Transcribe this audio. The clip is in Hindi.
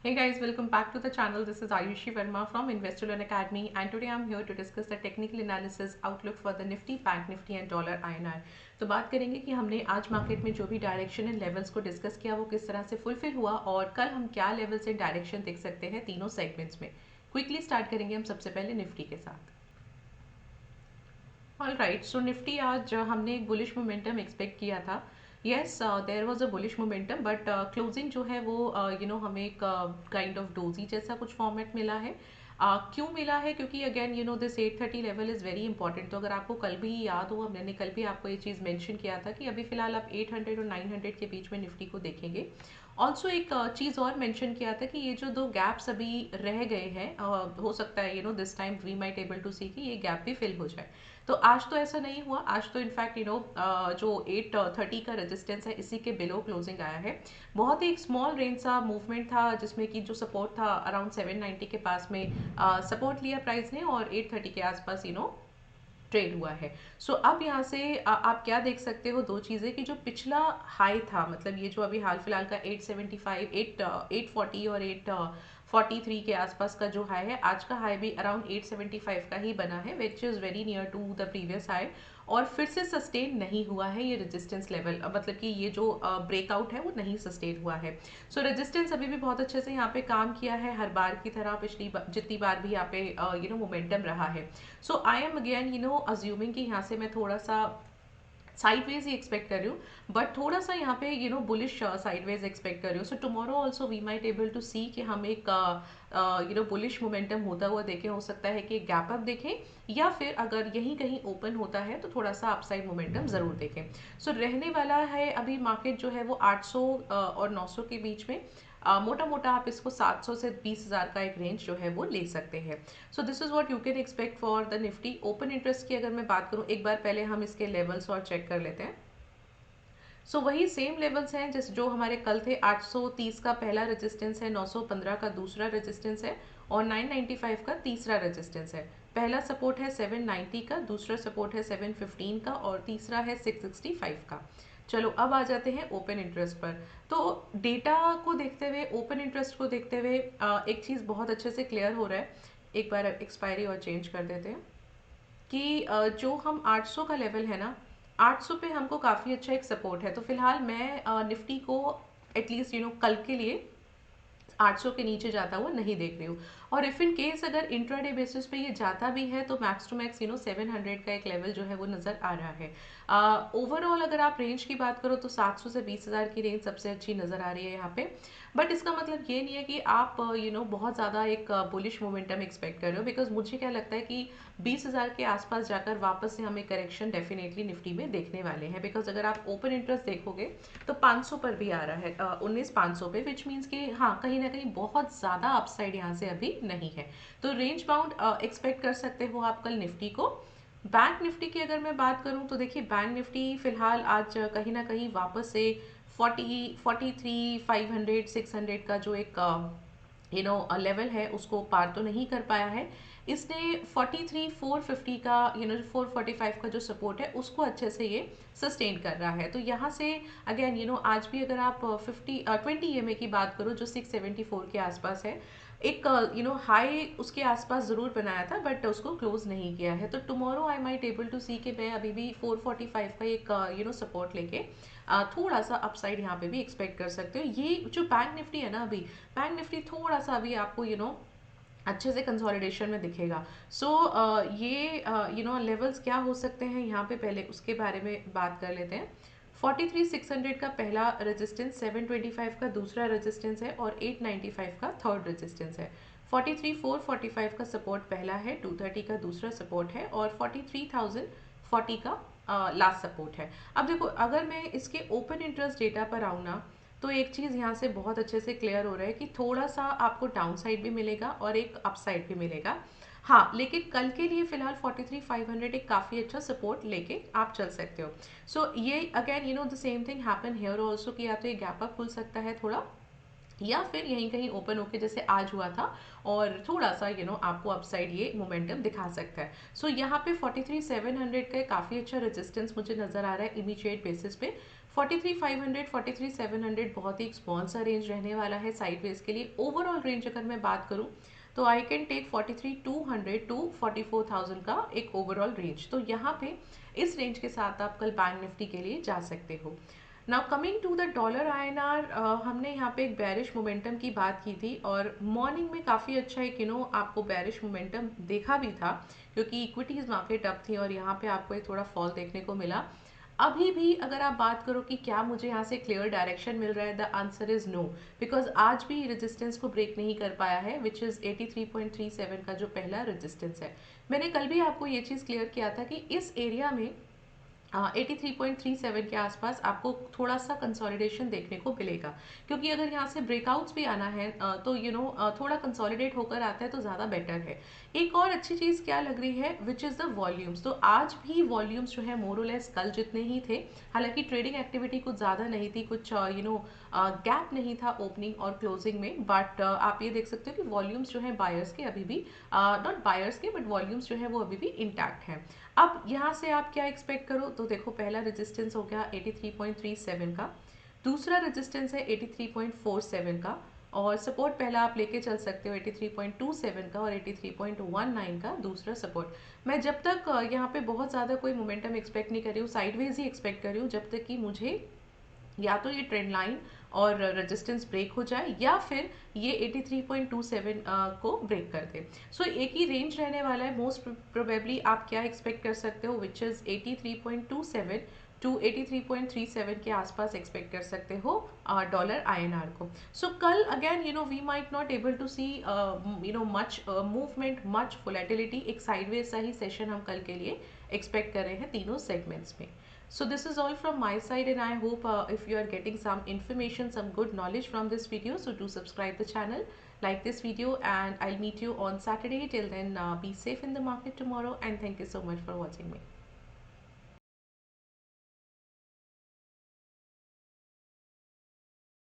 Hey guys, welcome back to the channel. This is Ayushi Verma from Investor Learn Academy, and today I'm here to discuss the technical analysis outlook for the Nifty, Bank Nifty and dollar INR. तो बात करेंगे कि हमने आज मार्केट में जो भी डायरेक्शन एंड लेवल्स को डिस्कस किया वो किस तरह से फुलफिल हुआ और कल हम क्या लेवल्स एंड डायरेक्शन देख सकते हैं तीनों सेगमेंट्स में. क्विकली स्टार्ट करेंगे हम सबसे पहले निफ्टी के साथ. ऑल राइट, सो निफ्टी आज हमने एक बुलिश मोमेंटम एक्सपेक्ट किया था. Yes, there was a bullish momentum, but closing जो है वो हमें एक काइंड ऑफ डोजी जैसा कुछ फॉर्मेट मिला है. क्यों मिला है? क्योंकि again this 830 level is very important. तो अगर आपको कल भी याद हो, मैंने कल भी आपको ये चीज़ मेंशन किया था कि अभी फिलहाल आप 800 और 900 के बीच में निफ्टी को देखेंगे. ऑल्सो एक चीज़ और मेंशन किया था कि ये जो दो गैप्स अभी रह गए हैं, हो सकता है this time we might able to see कि ये गैप भी फिल हो जाए. तो आज तो ऐसा नहीं हुआ. आज तो इनफैक्ट जो 830 का रेजिस्टेंस है इसी के बिलो क्लोजिंग आया है. बहुत ही एक स्मॉल रेंज सा मूवमेंट था जिसमें कि जो सपोर्ट था अराउंड 790 के पास में सपोर्ट लिया प्राइस ने और 830 के आसपास ट्रेड हुआ है. सो अब यहाँ से आप क्या देख सकते हो, दो चीज़ें कि जो पिछला हाई था, मतलब ये जो अभी हाल फिलहाल का 875 840 और 843 के आसपास का जो हाई है, आज का हाई भी अराउंड 875 का ही बना है, which is very near to the previous high. और फिर से सस्टेन नहीं हुआ है ये रेजिस्टेंस लेवल, मतलब कि ये जो ब्रेकआउट है वो नहीं सस्टेन हुआ है. सो रेजिस्टेंस अभी भी बहुत अच्छे से यहाँ पे काम किया है, हर बार की तरह पिछली जितनी बार भी यहाँ पे मोमेंटम रहा है. सो आई एम अगेन अज्यूमिंग कि यहाँ से मैं थोड़ा सा साइडवेज ही एक्सपेक्ट कर रही हूँ, बट थोड़ा सा यहाँ पे बुलिश साइडवेज एक्सपेक्ट कर रही हूँ. So tomorrow also we might able to see कि हम एक बुलिश मोमेंटम होता हुआ देखें. हो सकता है कि गैप अप देखें या फिर अगर यहीं कहीं ओपन होता है तो थोड़ा सा अपसाइड मोमेंटम ज़रूर देखें. सो रहने वाला है अभी मार्केट जो है वो 800 और 900 के बीच में. मोटा मोटा आप इसको 700 से 20,000 का एक रेंज जो है वो ले सकते हैं. So this is what you can expect for the Nifty. Open interest की अगर मैं बात करूँ, एक बार पहले हम इसके लेवल्स और चेक कर लेते हैं. सो वही सेम लेवल्स हैं जिस जो हमारे कल थे. 830 का पहला रेजिस्टेंस है, 915 का दूसरा रेजिस्टेंस है और 995 का तीसरा रेजिस्टेंस है. पहला सपोर्ट है 790 का, दूसरा सपोर्ट है 715 का और तीसरा है 665 का. चलो अब आ जाते हैं ओपन इंटरेस्ट पर. तो डेटा को देखते हुए, ओपन इंटरेस्ट को देखते हुए एक चीज़ बहुत अच्छे से क्लियर हो रहा है. एक बार एक्सपायरी और चेंज कर देते हैं कि जो हम 800 का लेवल है ना, 800 पे हमको काफ़ी अच्छा एक सपोर्ट है. तो फिलहाल मैं निफ्टी को एटलीस्ट कल के लिए 800 के नीचे जाता हुआ नहीं देख रही हूँ. और इफ़ इन केस अगर इंट्राडे बेसिस पे ये जाता भी है तो मैक्स टू मैक्स 700 का एक लेवल जो है वो नज़र आ रहा है. ओवरऑल अगर आप रेंज की बात करो तो 700 से 20,000 की रेंज सबसे अच्छी नज़र आ रही है यहाँ पे. बट इसका मतलब ये नहीं है कि आप बहुत ज़्यादा एक बुलिश मोमेंटम एक्सपेक्ट कर रहे हो, बिकॉज मुझे क्या लगता है कि 20,000 के आसपास जाकर वापस से हमें करेक्शन डेफिनेटली निफ्टी में देखने वाले हैं. बिकॉज अगर आप ओपन इंटरेस्ट देखोगे तो 500 पर भी आ रहा है, 19,500 पे, विच मीन्स कि हाँ कहीं ना कहीं बहुत ज़्यादा अपसाइड यहाँ से अभी नहीं है. तो रेंज बाउंड एक्सपेक्ट कर सकते हो आप कल निफ्टी को. बैंक निफ्टी की अगर मैं बात करूं तो देखिए, बैंक निफ्टी फिलहाल आज कहीं ना कहीं वापस से 43 500 600 का जो एक लेवल है उसको पार तो नहीं कर पाया है. इसने 43 450 का 445 का जो सपोर्ट है उसको अच्छे से ये सस्टेन कर रहा है. तो यहाँ से अगेन आज भी अगर आप 20 EMA की बात करो जो 674 के आसपास है, एक हाई उसके आसपास ज़रूर बनाया था बट उसको क्लोज नहीं किया है. तो tomorrow I might able to see के मैं अभी भी 445 का एक सपोर्ट लेके थोड़ा सा अपसाइड यहाँ पे भी एक्सपेक्ट कर सकते हो. ये जो बैंक निफ्टी है ना, अभी बैंक निफ्टी थोड़ा सा अभी आपको अच्छे से कंसोलिडेशन में दिखेगा. सो ये लेवल्स क्या हो सकते हैं यहाँ पे, पहले उसके बारे में बात कर लेते हैं. 43 600 का पहला रेजिस्टेंस, 725 का दूसरा रेजिस्टेंस है और 895 का थर्ड रेजिस्टेंस है. 43 445 का सपोर्ट पहला है, 230 का दूसरा सपोर्ट है और 43,040 का लास्ट सपोर्ट है. अब देखो, अगर मैं इसके ओपन इंटरेस्ट डेटा पर आऊँ ना, तो एक चीज़ यहाँ से बहुत अच्छे से क्लियर हो रहा है कि थोड़ा सा आपको डाउन साइड भी मिलेगा और एक अप साइड भी मिलेगा. हाँ, लेकिन कल के लिए फिलहाल 43 500 एक काफ़ी अच्छा सपोर्ट लेके आप चल सकते हो. सो ये again the same thing happen here also कि या तो ये गैप अप खुल सकता है थोड़ा, या फिर यहीं कहीं ओपन होके जैसे आज हुआ था और थोड़ा सा आपको अपसाइड ये मोमेंटम दिखा सकता है. सो यहाँ पे 43 700 का काफ़ी अच्छा रेजिस्टेंस मुझे नज़र आ रहा है इमीडिएट बेसिस पे. 43,500 43,700 बहुत ही स्मॉल सा रेंज रहने वाला है साइडवेज के लिए। ओवरऑल रेंज अगर मैं बात करूँ तो आई कैन टेक 43,200 टू 44,000 का एक ओवरऑल रेंज। तो यहाँ पे इस रेंज के साथ आप कल बैंक निफ्टी के लिए जा सकते हो। Now coming to the dollar INR, हमने यहाँ पे एक बेरिश मोमेंटम की बात की थी और मॉर्निंग में काफ़ी अच्छा एक आपको बेरिश मोमेंटम देखा भी था, क्योंकि इक्विटीज मार्केट अप थी और यहाँ पे आपको एक थोड़ा फॉल देखने को मिला। अभी भी अगर आप बात करो कि क्या मुझे यहाँ से क्लियर डायरेक्शन मिल रहा है, the answer is no, because आज भी रेजिस्टेंस को ब्रेक नहीं कर पाया है, विच इज 83.37 का जो पहला रेजिस्टेंस है। मैंने कल भी आपको ये चीज़ क्लियर किया था कि इस एरिया में 83.37 के आसपास आपको थोड़ा सा कंसोलिडेशन देखने को मिलेगा, क्योंकि अगर यहाँ से ब्रेकआउट्स भी आना है तो थोड़ा कंसोलिडेट होकर आता है तो ज़्यादा बेटर है। एक और अच्छी चीज़ क्या लग रही है, विच इज़ द वॉल्यूम्स। तो आज भी वॉल्यूम्स जो है मोर और लेस कल जितने ही थे, हालांकि ट्रेडिंग एक्टिविटी कुछ ज़्यादा नहीं थी, कुछ गैप नहीं था ओपनिंग और क्लोजिंग में, बट आप ये देख सकते हो कि वॉल्यूम्स जो है बायर्स के अभी भी, नॉट बायर्स के बट वॉल्यूम्स जो है वो अभी भी इंटैक्ट हैं। अब यहाँ से आप क्या एक्सपेक्ट करो, तो देखो पहला रेजिस्टेंस हो गया 83.37 का, दूसरा रेजिस्टेंस है 83.47 का, और सपोर्ट पहला आप लेके चल सकते हो 83.27 का और 83.19 का दूसरा सपोर्ट। मैं जब तक यहाँ पे बहुत ज़्यादा कोई मोमेंटम एक्सपेक्ट नहीं कर रही हूँ, साइडवेज ही एक्सपेक्ट कर रही हूँ, जब तक कि मुझे या तो ये ट्रेंड लाइन और रेजिस्टेंस ब्रेक हो जाए या फिर ये 83.27 को ब्रेक कर दे। सो एक ही रेंज रहने वाला है मोस्ट प्रोबेबली। आप क्या एक्सपेक्ट कर सकते हो, विच इज़ 83.27 टू 83.37 के आसपास एक्सपेक्ट कर सकते हो डॉलर आईएनआर को। सो कल again we might not able to see much movement, much volatility, एक साइडवेज सा ही सेशन हम कल के लिए एक्सपेक्ट कर रहे हैं तीनों सेगमेंट्स में। So this is all from my side, and I hope if you are getting some information, some good knowledge from this video, so do subscribe the channel, like this video, and I'll meet you on Saturday. Till then, be safe in the market tomorrow, and thank you so much for watching me.